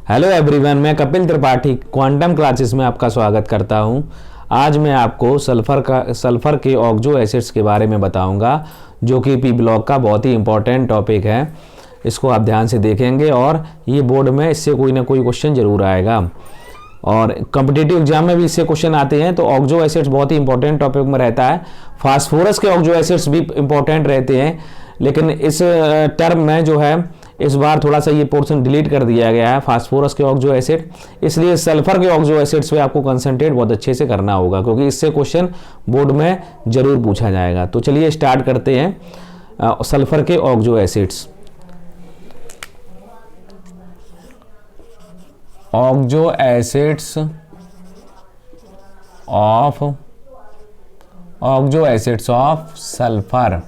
Hello everyone, मैं Kapil Tripathi quantum classes में आपका स्वागत करता हूं। आज मैं आपको सल्फर के ऑक्सो एसिड्स के बारे में बताऊंगा, जो कि पी ब्लॉक का बहुत ही इंपॉर्टेंट टॉपिक है। इसको आप ध्यान से देखेंगे और ये बोर्ड में इससे कोई ना कोई क्वेश्चन जरूर आएगा और कॉम्पिटिटिव एग्जाम में भी इससे क्वेश्चन आते हैं। तो ऑक्सो एसिड्स बहुत ही इंपॉर्टेंट टॉपिक में रहता है। फास्फोरस के ऑक्सो एसिड्स भी इंपॉर्टेंट रहते हैं, लेकिन इस टर्म में जो है इस बार थोड़ा सा ये पोर्शन डिलीट कर दिया गया है, फास्फोरस के ऑक्सो एसिड। इसलिए सल्फर के ऑक्सो एसिड्स पे आपको कंसंट्रेट बहुत अच्छे से करना होगा, क्योंकि इससे क्वेश्चन बोर्ड में जरूर पूछा जाएगा। तो चलिए स्टार्ट करते हैं सल्फर के oxo acids. Oxo acids of sulphur.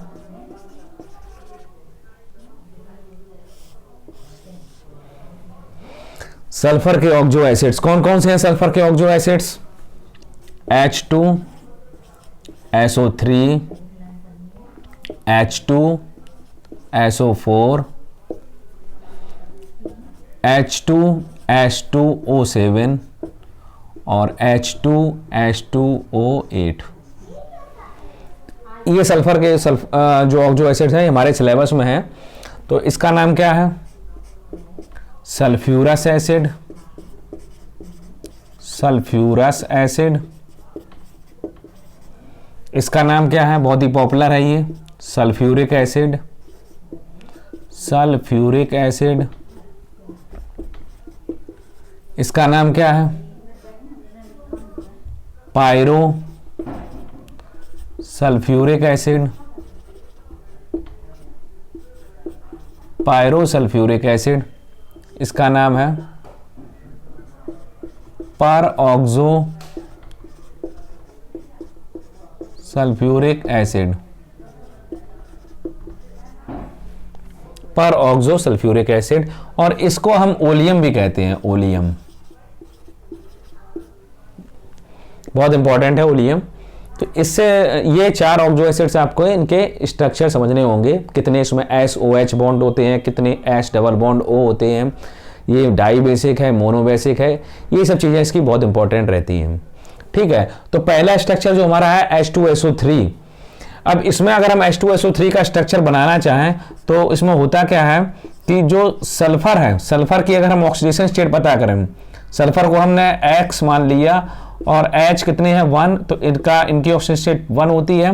Sulphur के ऑक्सो एसिड्स कौन कौन से हैं? सल्फर के oxo acids H2SO3, H2SO4, H2H2O7 और H2H2O8। ये सल्फर के जो ऑक्सो एसिड्स हैं हमारे सिलेबस में है। तो इसका नाम क्या है? Sulphurous acid. इसका नाम क्या है? बहुत ही पॉपुलर है ये, सल्फ्यूरिक एसिड। इसका नाम क्या है? Pyro sulphuric acid. इसका नाम है पर ऑक्सो सल्फ्यूरिक एसिड। और इसको हम ओलियम भी कहते हैं। ओलियम बहुत इंपॉर्टेंट है, ओलियम। तो इससे ये चार ऑक्सो एसिड्स आपको इनके स्ट्रक्चर समझने होंगे। कितने इसमें SOH बॉन्ड होते हैं, कितने H डबल बॉन्ड O होते हैं, ये डाई बेसिक है, मोनो बेसिक है, ये सब चीज़ें इसकी बहुत इंपॉर्टेंट रहती हैं। ठीक है, तो पहला स्ट्रक्चर जो हमारा है H2SO3। अब इसमें अगर हम H2SO3 का स्ट्रक्चर बनाना चाहें तो इसमें होता क्या है कि जो सल्फर है, सल्फर की अगर हम ऑक्सीडेशन स्टेट पता करें, सल्फर को हमने X मान लिया और H कितनी है 1, तो इनकी ऑक्सीजन स्टेट 1 होती है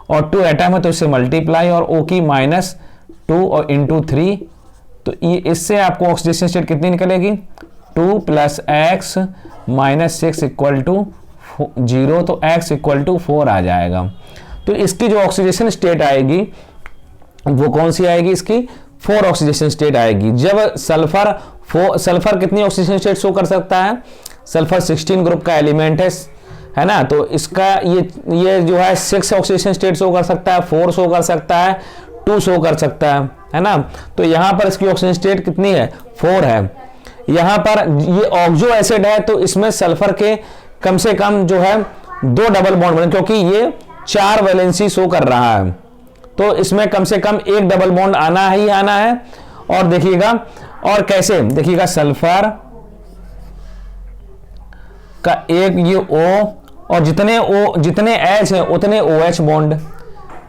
और 2 एटम है तो इससे मल्टीप्लाई और O की -2 और इंटू 3। तो ये इससे आपको ऑक्सीडेशन स्टेट कितनी निकलेगी? 2 + X - 6 = 0, तो X = 4 आ जाएगा। तो इसकी जो ऑक्सीडेशन स्टेट आएगी वो कौन सी आएगी? इसकी 4 ऑक्सीडेशन स्टेट आएगी। जब सल्फर कितनी ऑक्सीडेशन स्टेट शो कर सकता है? सल्फर 16 ग्रुप का एलिमेंट है ना, तो इसका ये जो है 6 ऑक्सीडेशन स्टेट शो कर सकता है, 4 शो कर सकता है, 2 शो कर सकता है ना। तो यहाँ पर इसकी ऑक्सीजन स्टेट कितनी है? 4 है। यहाँ पर ये ऑक्सो एसिड है तो इसमें सल्फर के कम से कम जो है 2 डबल बॉन्ड बने, क्योंकि ये 4 वैलेंसी शो कर रहा है, तो इसमें कम से कम 1 डबल बॉन्ड आना है। और देखिएगा, और कैसे देखिएगा, सल्फर का एक ये O और जितने H है उतने OH बॉन्ड,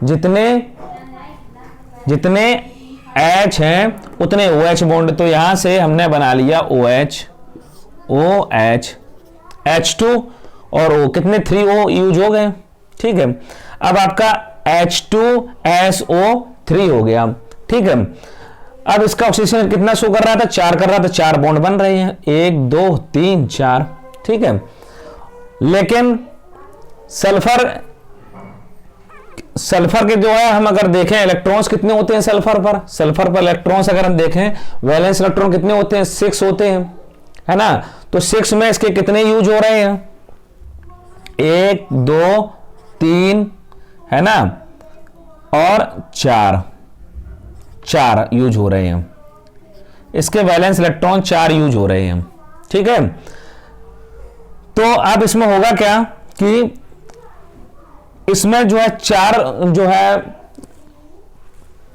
जितने H हैं उतने OH बॉन्ड। तो यहां से हमने बना लिया OH, H2 और O, कितने 3 O यूज हो गए। ठीक है, अब आपका H2SO3 हो गया। ठीक है, अब इसका ऑक्सीजन कितना शो कर रहा था? 4 कर रहा था, 4 बॉन्ड बन रहे हैं, 1 2 3 4। ठीक है, लेकिन सल्फर के जो है हम अगर देखें इलेक्ट्रॉन्स कितने होते हैं सल्फर पर इलेक्ट्रॉन्स अगर हम देखें, वैलेंस इलेक्ट्रॉन कितने होते हैं? 6 होते हैं, है ना। तो 6 में इसके कितने यूज हो रहे हैं? 1 2 3, है ना, और 4 यूज हो रहे हैं। इसके वैलेंस इलेक्ट्रॉन 4 यूज हो रहे हैं। ठीक है, तो अब इसमें होगा क्या कि इसमें जो है 4 जो है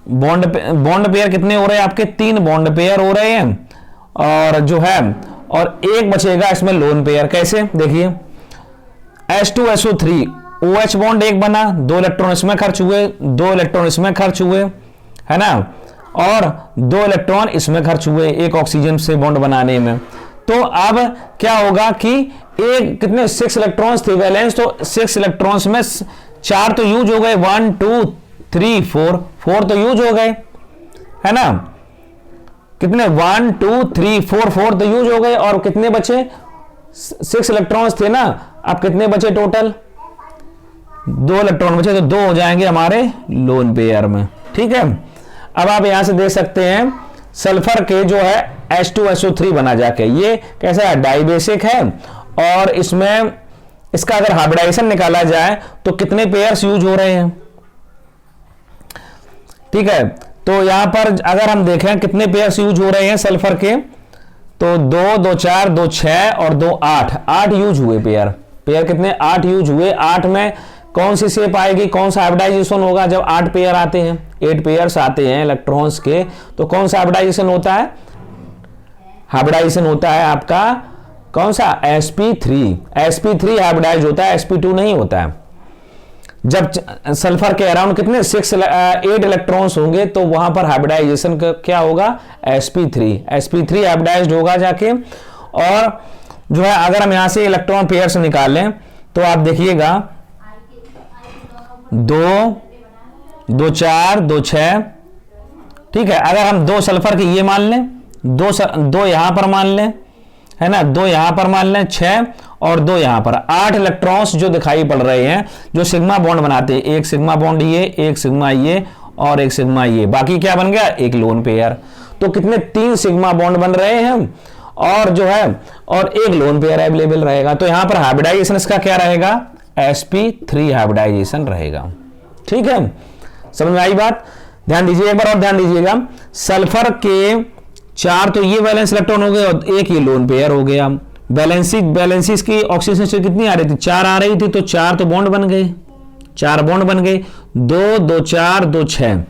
बॉन्ड पेयर कितने हो रहे हैं आपके? 3 बॉन्ड पेयर हो रहे हैं और जो है और एक बचेगा इसमें लोन पेयर। कैसे देखिए, H2SO3 OH बॉन्ड एक बना, 2 इलेक्ट्रॉन इसमें खर्च हुए, 2 इलेक्ट्रॉन इसमें खर्च हुए, है ना, और 2 इलेक्ट्रॉन इसमें खर्च हुए एक ऑक्सीजन से बॉन्ड बनाने में। तो अब क्या होगा कि एक कितने 6 इलेक्ट्रॉन्स थे वैलेंस, तो 6 इलेक्ट्रॉन्स में 4 तो यूज हो गए, 1 2 3 4 तो यूज हो गए, है ना, कितने 1 2 3 4 तो यूज हो गए, और कितने बचे 6 इलेक्ट्रॉन्स थे ना, अब कितने बचे टोटल 2 इलेक्ट्रॉन बचे, तो 2 हो जाएंगे हमारे लोन पेयर में। ठीक है, अब आप यहां से देख सकते हैं सल्फर के जो है H2SO3 बना जाके, ये कैसा है डाइबेसिक है, और इसमें इसका अगर हाइब्रिडाइजेशन निकाला जाए तो कितने पेयर्स यूज हो रहे हैं। ठीक है, तो यहां पर अगर हम देखें कितने पेयर्स यूज हो रहे हैं सल्फर के, तो 2 2 4 2 6 और 2 8 यूज हुए पेयर कितने 8 यूज हुए। 8 में कौन सी शेप आएगी, कौन सा हाइब्रिडाइजेशन होगा जब 8 पेयर आते हैं, 8 पेयर्स आते हैं इलेक्ट्रॉन्स के, तो कौन सा हाइब्रिडाइजेशन होता है, हाइब्रिडाइजेशन होता है आपका कौन सा sp3 हाइब्रिडाइज होता है, sp2 नहीं होता है। जब सल्फर के अराउंड कितने 8 इलेक्ट्रॉन्स होंगे तो वहां पर हाइब्रिडाइजेशन क्या होगा sp3 हाइब्रिडाइज्ड होगा जाके। और जो है अगर हम यहां से इलेक्ट्रॉन पेयर से निकाल लें तो आप देखिएगा 2 2 4 2 6, ठीक है, अगर हम 2 सल्फर के ये मान लें, 2 यहां पर मान लें, है ना, 2 यहां पर मान लें, 6 और 2 यहां पर, 8 इलेक्ट्रॉन्स जो दिखाई पड़ रहे हैं जो सिग्मा बॉन्ड बनाते हैं, एक सिग्मा बॉन्ड ये, एक सिग्मा ये और एक सिग्मा ये, बाकी क्या बन गया एक लोन पेयर। तो कितने 3 सिग्मा बॉन्ड बन रहे हैं और जो है और एक लोन पेयर अवेलेबल रहेगा। तो यहां पर हाइब्रिडाइजेशन इसका क्या रहेगा sp3 हाइब्रिडाइजेशन रहेगा। ठीक है, समझ में आई बात, ध्यान दीजिए एक बार और ध्यान दीजिएगा, सल्फर के 4 तो ये वैलेंस इलेक्ट्रॉन हो गए और एक ये लोन पेयर हो गया। बैलेंसिस की ऑक्सीजन से कितनी आ रही थी 4 आ रही थी, तो 4 तो बॉन्ड बन गए, 4 बॉन्ड बन गए, 2 2 4 2 6,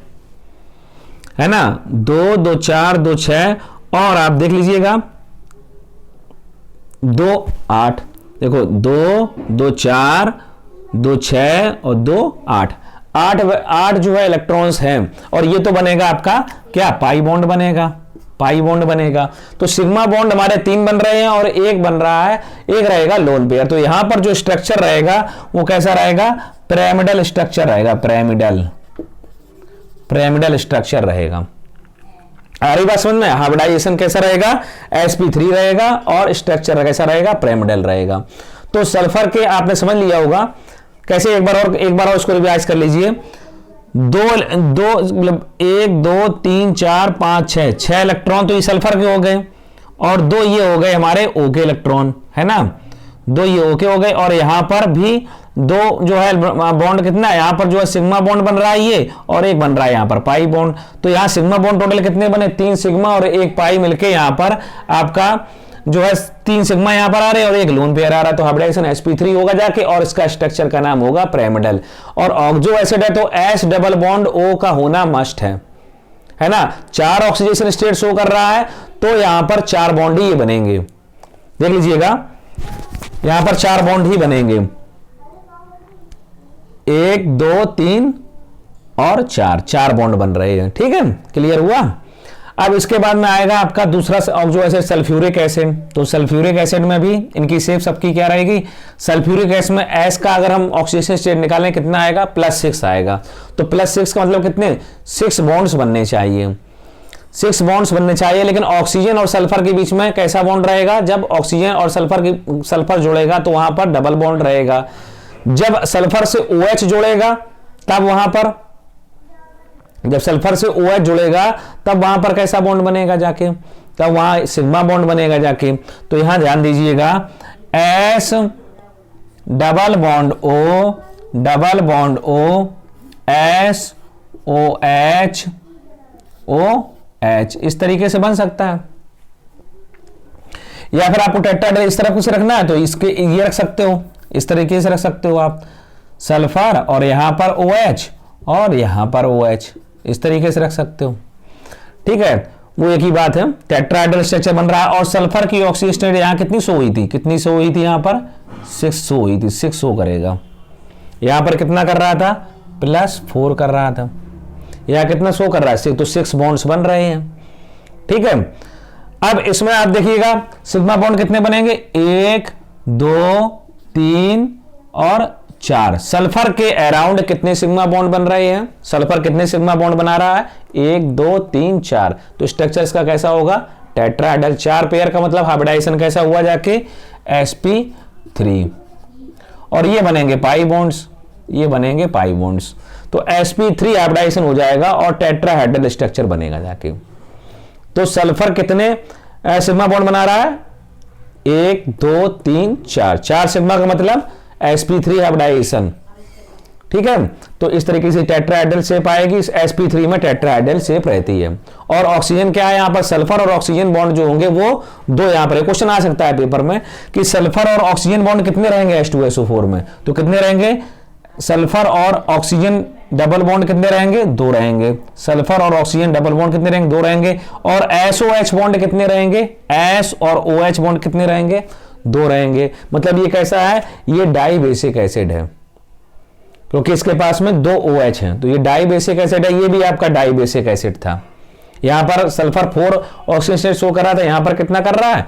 है ना, 2 2 4 2 6 और आप देख लीजिएगा 2 8, देखो 2 2 4 2 6 और 2 8 8 जो है इलेक्ट्रॉन्स हैं, और ये तो बनेगा आपका क्या पाई बॉन्ड बनेगा। तो सिग्मा बॉन्ड हमारे 3 बन रहे हैं और एक बन रहा है, एक रहेगा लोन पेयर। तो यहां पर जो स्ट्रक्चर रहेगा वो कैसा रहेगा, पिरामिडल स्ट्रक्चर रहेगा, पिरामिडल स्ट्रक्चर रहेगा। आ रही बात समझ में, हाइब्रिडाइजेशन कैसा रहेगा sp3 रहेगा और स्ट्रक्चर कैसा रहेगा पिरामिडल रहेगा। तो सल्फर के आपने समझ लिया होगा कैसे, एक बार और इसको रिवाइज कर लीजिए। 2 मतलब 1 2 3 4 5 6 इलेक्ट्रॉन तो ये सल्फर के हो गए, और 2 ये हो गए हमारे O के इलेक्ट्रॉन, है ना, 2 ये O के हो गए, और यहां पर भी 2 जो है बॉन्ड कितना है, यहां पर जो है सिग्मा बॉन्ड बन रहा है ये, और एक बन रहा है यहां पर पाई बॉन्ड। तो यहां सिग्मा बॉन्ड टोटल कितने बने 3 सिग्मा और 1 पाई मिलके यहां पर आपका जो है 3 सिग्मा यहां पर आ रहे हैं और एक लोन पेयर आ रहा है। तो हाइब्रिडाइजेशन sp3 होगा जाके, और इसका स्ट्रक्चर का नाम होगा पिरामिडल। और ऑक्सो एसिड है तो S डबल बॉन्ड O का होना मस्ट है ना, 4 ऑक्सीडेशन स्टेट शो कर रहा है, तो यहां पर 4 बॉन्ड ही बनेंगे, देख लीजिएगा यहां पर 4 बॉन्ड ही बनेंगे, 1 2 3 और 4 बॉन्ड बन रहे हैं। ठीक है, क्लियर हुआ। अब इसके बाद में आएगा आपका दूसरा ऑक्सो एसिड सल्फ्यूरिक एसिड। तो सल्फ्यूरिक एसिड में भी इनकी शेप सबकी क्या रहेगी, सल्फ्यूरिक एसिड में S का अगर हम ऑक्सीडेशन स्टेट निकालें कितना आएगा +6 आएगा। तो +6 का मतलब कितने 6 बॉन्ड्स बनने चाहिए, 6 बॉन्ड्स बनने चाहिए। लेकिन ऑक्सीजन और सल्फर के बीच में कैसा बॉन्ड रहेगा, जब ऑक्सीजन और सल्फर जुड़ेगा तो वहां पर डबल बॉन्ड रहेगा। जब सल्फर से OH जुड़ेगा तब वहां पर, जब सल्फर से OH जुड़ेगा तब वहां पर कैसा बॉन्ड बनेगा जाके, तब वहां सिग्मा बॉन्ड बनेगा जाके। तो यहां ध्यान दीजिएगा S double bond O S OH OH इस तरीके से बन सकता है। या फिर आपको टेट्राहेड्रल इस तरह कुछ रखना है तो इसके ये रख सकते हो, इस तरीके से रख सकते हो आप, सल्फर और यहां पर OH और यहां पर OH, इस तरीके से रख सकते हो। ठीक है, वो एक ही बात है, टेट्राहेड्रल स्ट्रक्चर बन रहा है। और सल्फर की ऑक्सीजन स्टेट यहाँ कितनी शो हुई थी, कितनी शो हुई थी, यहाँ पर 6 शो हुई थी, 6 शो करेगा। यहाँ पर कितना कर रहा था, +4 कर रहा था। यहाँ कितना शो कर रहा है, तो 6 बॉन्ड्स बन रहे हैं। ठीक है, अब इसमें आप देखिएगा सिग्मा बॉन्ड कितने बनेंगे, 1 2 3 और 4। सल्फर के अराउंड कितने सिग्मा बॉन्ड बन रहे हैं, सल्फर कितने सिग्मा बॉन्ड बना रहा है, 1 2 3 4। तो स्ट्रक्चर इसका कैसा होगा, टेट्राहेड्रल। 4 पेयर का मतलब हाइब्रिडाइजेशन कैसा हुआ जाके, sp3। और ये बनेंगे पाई बॉन्ड्स, ये बनेंगे पाई बॉन्ड्स। तो sp3 हाइब्रिडाइजेशन हो जाएगा और टेट्राहेड्रल स्ट्रक्चर बनेगा जाके। तो सल्फर कितने सिग्मा बॉन्ड बना रहा है, 1 2 3 4। 4 सिग्मा का मतलब sp3 हाइब्रिडाइजेशन। ठीक है, तो इस तरीके से टेट्राहेड्रल शेप आएगी, इस sp3 में टेट्राहेड्रल शेप रहती है। और ऑक्सीजन क्या है यहाँ पर, सल्फर और ऑक्सीजन बॉन्ड जो होंगे वो 2 यहाँ पर क्वेश्चन आ सकता है पेपर में कि सल्फर और ऑक्सीजन बॉन्ड कितने रहेंगे H2SO4 में, तो कितने रहेंगे, सल्फर और ऑक्सीजन डबल बॉन्ड कितने रहेंगे, 2 रहेंगे। सल्फर और ऑक्सीजन डबल बॉन्ड कितने रहेंगे, 2 रहेंगे। और SOH बॉन्ड कितने रहेंगे, S और OH बॉन्ड कितने रहेंगे, 2 रहेंगे। मतलब ये कैसा है, ये डाई बेसिक एसिड है, क्योंकि इसके पास में 2 OH हैं, तो ये डाई बेसिक एसिड है। ये भी आपका डाई बेसिक एसिड था। यहां पर सल्फर 4 ऑक्सीजन स्टेट शो कर रहा था, यहां पर कितना कर रहा है,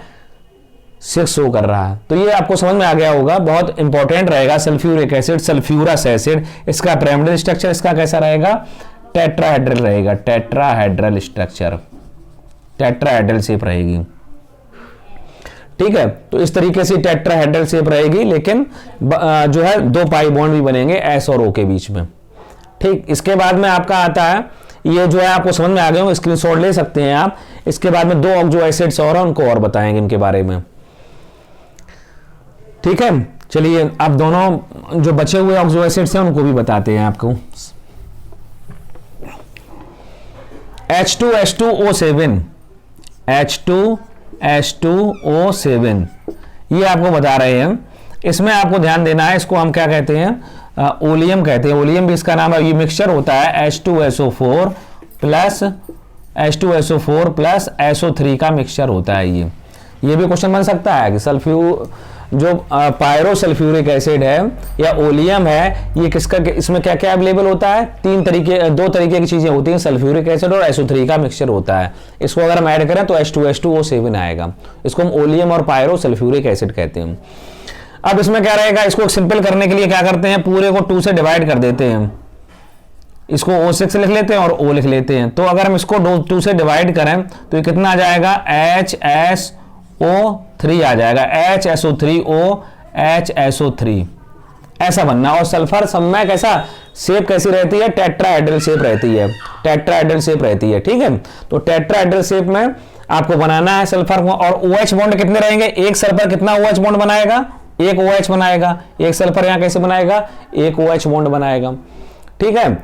6 शो कर रहा है। तो ये आपको समझ में आ गया होगा, बहुत इंपॉर्टेंट रहेगा। सल्फ्यूरिक एसिड, सल्फ्यूरस एसिड, इसका पिरामिडल स्ट्रक्चर इसका कैसा रहेगा, टेट्राहेड्रल रहेगा, टेट्राहेड्रल स्ट्रक्चर, टेट्राहेड्रल शेप रहेगी। ठीक है, तो इस तरीके से टेट्राहेड्रल शेप रहेगी, लेकिन जो है 2 पाई बॉन्ड भी बनेंगे S और O के बीच में। ठीक, इसके बाद में आपका आता है, ये जो है आपको समझ में आ गए हो, स्क्रीनशॉट ले सकते हैं आप। इसके बाद में 2 ऑक्सो एसिड्स और उनको और बताएंगे इनके बारे में। ठीक है, चलिए अब दोनों जो बचे हुए ऑक्सो एसिड्स हैं उनको भी बताते हैं आपको। H2H2O7, H2H2O7 ये आपको बता रहे हैं। इसमें आपको ध्यान देना है, इसको हम क्या कहते हैं, ओलियम कहते हैं। ओलियम भी इसका नाम है। ये मिक्सचर होता है H2SO4 plus H2SO4 plus SO3 का मिक्सचर होता है। ये भी क्वेश्चन बन सकता है कि जो पायरोसल्फ्यूरिक एसिड है या ओलियम है, ये किसका, इसमें क्या क्या अवेलेबल होता है, 2 तरीके की चीजें होती हैं, सल्फ्यूरिक एसिड और SO3 का मिक्सचर होता है। इसको अगर हम ऐड करें तो H2H2O7 आएगा। इसको हम ओलियम और पायरोसल्फ्यूरिक एसिड कहते हैं। अब इसमें क्या रहेगा, इसको सिंपल करने के लिए क्या करते हैं, पूरे को 2 से डिवाइड कर देते हैं। इसको O6 लिख लेते हैं और O लिख लेते हैं। तो अगर हम इसको 2 से डिवाइड करें तो ये कितना आ जाएगा, HSO3 आ जाएगा, HSO3O ऐसा बनना। और सल्फर सब में कैसा शेप कैसी रहती है, टेट्राहेड्रल शेप रहती है, टेट्राहेड्रल शेप रहती है। ठीक है, तो टेट्राहेड्रल शेप में आपको बनाना है सल्फर को। और OH बॉन्ड कितने रहेंगे, एक सल्फर कितना OH बॉन्ड बनाएगा, एक OH बनाएगा। एक सल्फर यहां कैसे बनाएगा, एक OH बॉन्ड बनाएगा। ठीक है,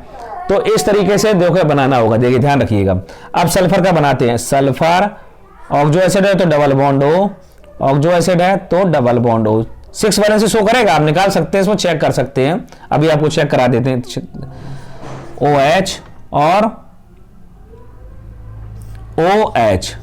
तो इस तरीके से देखो बनाना होगा, देखिए ध्यान रखिएगा। अब सल्फर का बनाते हैं, सल्फर ऑक्सो एसिड है तो double bond O, oxo acid है तो double bond O। 6 valency show करेगा, आप निकाल सकते हैं, इसमें चेक कर सकते हैं। अभी आपको चेक करा देते हैं। OH और OH,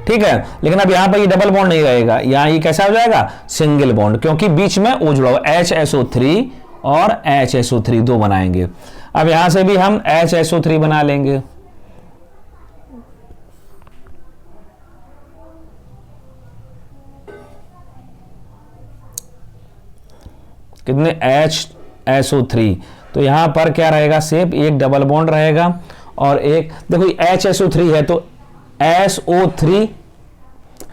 ठीक है, लेकिन अब यहां पर ये डबल बॉन्ड नहीं रहेगा, यहां ये कैसा हो जाएगा, सिंगल बॉन्ड, क्योंकि बीच में O जुड़ा हुआ, HSO3 और HSO3 2 बनाएंगे। अब यहां से भी हम HSO3 बना लेंगे। कितने, HSO3। तो यहां पर क्या रहेगा शेप, एक डबल बॉन्ड रहेगा और एक, देखो HSO3 है तो SO3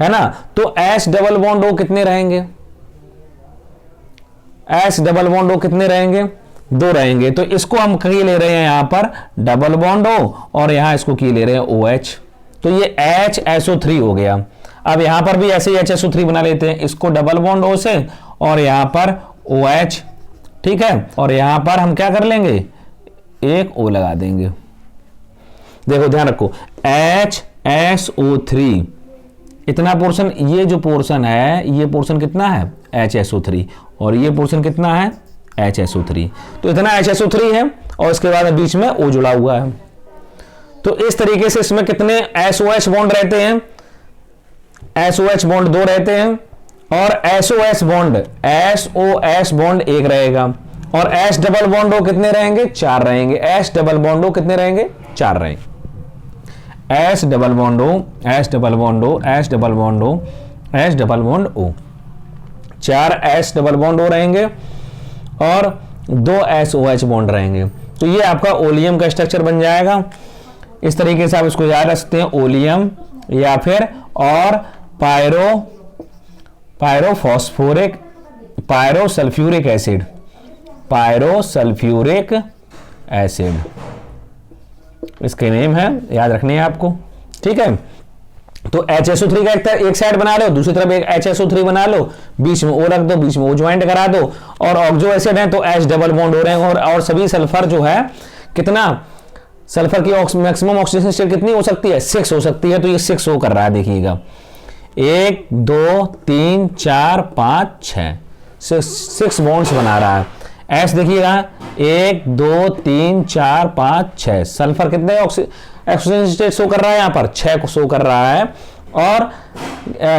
है ना, तो H डबल बॉन्ड O कितने रहेंगे, H डबल बॉन्ड O कितने रहेंगे, 2 रहेंगे। तो इसको हम किए ले रहे हैं यहां पर डबल बॉन्ड O और यहां इसको किए ले रहे हैं OH। तो ये HSO3 हो गया। अब यहां पर भी ऐसे ही HSO3 बना लेते हैं, इसको डबल बॉन्ड O से और यहां पर OH। ठीक है, और यहां पर हम क्या कर लेंगे, एक O लगा देंगे। देखो ध्यान रखो, HSO3 इतना पोर्शन, ये जो पोर्शन है, ये पोर्शन कितना है HSO3 और ये पोर्शन कितना है HSO3। तो इतना HSO3 है और इसके बाद बीच में O जुड़ा हुआ है। तो इस तरीके से इसमें कितने SOH बॉन्ड रहते हैं, SOH बॉन्ड 2 रहते हैं, और SOS बॉन्ड 1 रहेगा, और H डबल बॉन्ड O कितने रहेंगे, 4 रहेंगे। H डबल बॉन्ड O कितने रहेंगे, 4 रहेंगे। H double bond O, H double bond O, H double bond O, H double bond O, 4 H double bond O रहेंगे और 2 SOH बॉन्ड रहेंगे। तो ये आपका ओलियम का स्ट्रक्चर बन जाएगा। इस तरीके से आप इसको याद रख सकते हैं, ओलियम या फिर और पायरोसल्फ्यूरिक एसिड, इसके नेम है, याद रखने हैं आपको, ठीक है। तो HSO3 का एक साइड बना लो, दूसरी तरफ एक HSO3 बना लो, बीच में O रख दो, बीच में O ज्वाइंट करा दो, और ऑक्सो एसिड है तो H डबल बॉन्ड हो रहे हैं, और सभी सल्फर जो है कितना, सल्फर की मैक्सिमम ऑक्सीडेशन स्टेट कितनी हो सकती है, 6 हो सकती है। तो ये 6 हो कर रहा है, देखिएगा 1 2 3 4 5 6, 6 बॉन्ड्स बना रहा है। एस देखिएगा 1 2 3 4 5 6, सल्फर कितने ऑक्सीजन स्टेट शो कर रहा है, यहाँ पर 6 को शो कर रहा है, और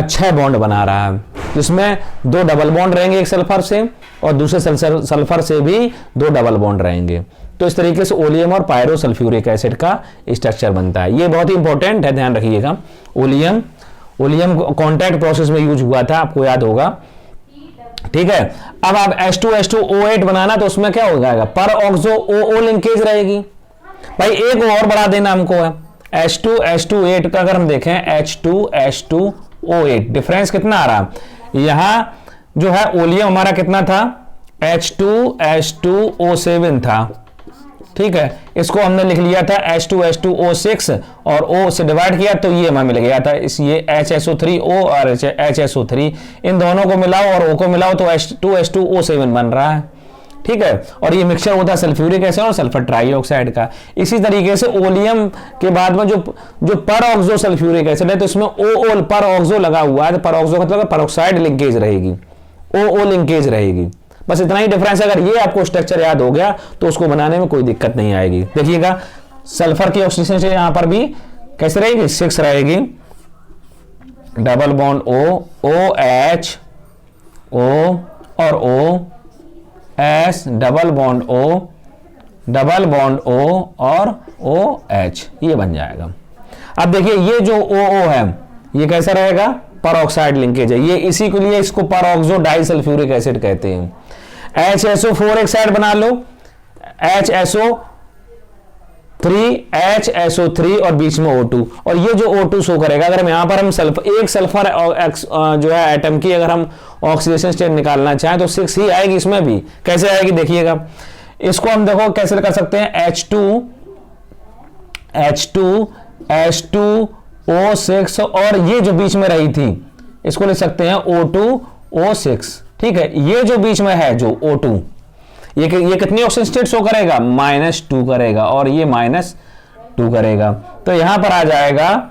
6 बॉन्ड बना रहा है, जिसमें 2 डबल बॉन्ड रहेंगे एक सल्फर से, और दूसरे सल्फर से भी 2 डबल बॉन्ड रहेंगे। तो इस तरीके से ओलियम और पायरोसल्फ्यूरिक एसिड का स्ट्रक्चर बनता है। ये बहुत ही इंपॉर्टेंट है, ध्यान रखिएगा। ओलियम कॉन्टैक्ट प्रोसेस में यूज हुआ था, आपको याद होगा, ठीक है। अब आप H2SO8 बनाना, तो उसमें क्या हो जाएगा, पर ऑक्सो OO लिंकेज रहेगी। भाई एक और बढ़ा देना हमको है, H2SO8 का अगर हम देखें, H2SO8 डिफरेंस कितना आ रहा है, यहां जो है ओलियम हमारा कितना था, H2H2O7 था, ठीक है। इसको हमने लिख लिया था H2H2O6 और O से डिवाइड किया तो ये हमें मिल गया था, ये HSO3O और HSO3, इन दोनों को मिलाओ और O को मिलाओ तो H2H2O7 बन रहा है, ठीक है। और ये मिक्सचर होता है सल्फ्यूरिक एसिड और सल्फर ट्राइऑक्साइड का। इसी तरीके से ओलियम के बाद में जो पर ऑक्सो सल्फ्यूरिक एसिड है, तो इसमें OO पर ऑक्सो लगा हुआ है, तो पर ऑक्सो मतलब पेरोक्साइड लिंकेज रहेगी, OO लिंकेज रहेगी। बस इतना ही डिफरेंस। अगर ये आपको स्ट्रक्चर याद हो गया तो उसको बनाने में कोई दिक्कत नहीं आएगी। देखिएगा सल्फर की ऑक्सीडेशन स्टेट यहां पर भी कैसे रहेगी, 6 रहेगी, double bond O, OH O और O, S double bond O, double bond O और OH, ये बन जाएगा। अब देखिए ये जो OO है ये कैसा रहेगा, परऑक्साइड लिंकेज है, ये इसी के लिए इसको परऑक्सो डाइसल्फ्यूरिक एसिड कहते हैं। HSO4 एक साइड बना लो, HSO3 और बीच में O2, और ये जो O2 शो करेगा, अगर हम यहां पर हम एक सल्फर जो है एटम की अगर हम ऑक्सीडेशन स्टेट निकालना चाहें तो 6 ही आएगी, इसमें भी कैसे आएगी देखिएगा। इसको हम देखो कैसे कर सकते हैं, H2O6 और ये जो बीच में रही थी इसको लिख सकते हैं O2O6, ठीक है। ये जो बीच में है जो O2, ये कितनी ऑक्सीजन स्टेट शो करेगा, -2 करेगा, और ये -2 करेगा, तो यहां पर आ जाएगा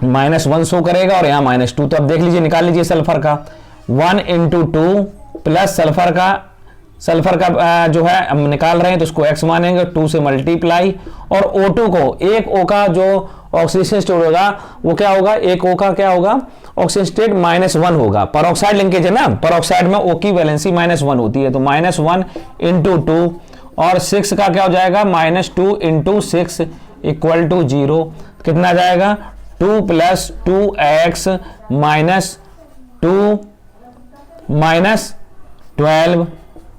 -1 शो करेगा और यहां -2। तो अब देख लीजिए, निकाल लीजिए सल्फर का, 1 × 2 प्लस सल्फर का जो है हम निकाल रहे हैं तो उसको x मानेंगे, 2 से मल्टीप्लाई, और O2 को, एक O का जो ऑक्सीडेशन स्टेट होगा वो क्या होगा, एक O का क्या होगा, ऑक्सीजन स्टेट -1 होगा। परऑक्साइड लिंकेज है ना, परऑक्साइड में O की वैलेंसी -1 होती है, तो -1 × 2 और 6 का क्या हो जाएगा, -2 × 6 = 0, कितना जाएगा, 2 + 2x -2 -12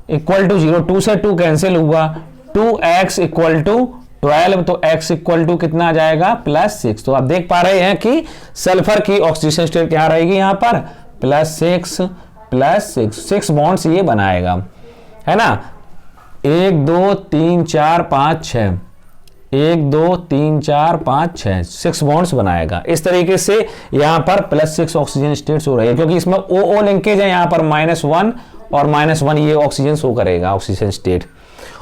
= 0, 2 से 2 कैंसिल हुआ, 2x = 12, तो x = कितना आ जाएगा, +6। तो आप देख पा रहे हैं कि सल्फर की ऑक्सीडेशन स्टेट क्या रहेगी यहाँ पर, +6 6 बॉन्ड्स ये बनाएगा, है ना, 1 2 3 4 5 6, 1 2 3 4 5 6 बॉन्ड्स बनाएगा। इस तरीके से यहाँ पर +6 ऑक्सीजन स्टेट्स हो रही है, क्योंकि इसमें OO लिंकेज है, यहाँ पर -1 और -1 ये ऑक्सीजन शो करेगा, ऑक्सीजन स्टेट,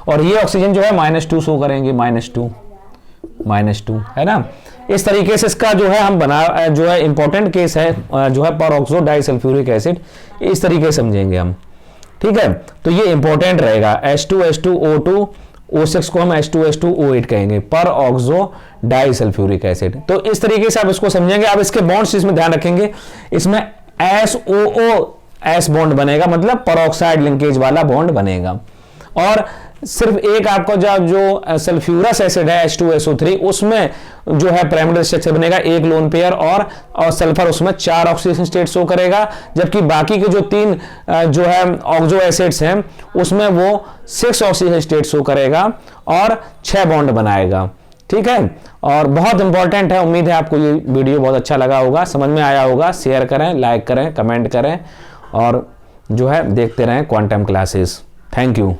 और ये ऑक्सीजन जो है -2 शो करेंगे, -2 है ना। इस तरीके से इसका जो है हम जो है इंपॉर्टेंट केस है जो है परऑक्सो डाइसल्फ्यूरिक एसिड, इस तरीके से समझेंगे हम, ठीक है। तो ये इंपॉर्टेंट रहेगा, H2H2O2 O6 को हम H2SO8 कहेंगे, पर ऑक्सो डाइसल्फ्यूरिक एसिड। तो इस तरीके से आप इसको समझेंगे। आप इसके बॉन्ड्स इसमें ध्यान रखेंगे, इसमें SOOS बॉन्ड बनेगा, मतलब परऑक्साइड लिंकेज वाला बॉन्ड बनेगा। और सिर्फ एक आपको जो सल्फ्यूरस एसिड है H2SO3, उसमें जो है पिरामिडल स्ट्रक्चर बनेगा, एक लोन पेयर और सल्फर उसमें 4 ऑक्सीडेशन स्टेट शो करेगा, जबकि बाकी के जो 3 जो है ऑक्सो एसिड्स हैं उसमें वो 6 ऑक्सीडेशन स्टेट शो करेगा और 6 बॉन्ड बनाएगा। ठीक है, और बहुत इंपॉर्टेंट है। उम्मीद है आपको ये वीडियो बहुत अच्छा लगा होगा, समझ में आया होगा। शेयर करें, लाइक करें, कमेंट करें और जो है देखते रहें क्वांटम क्लासेस। Thank you.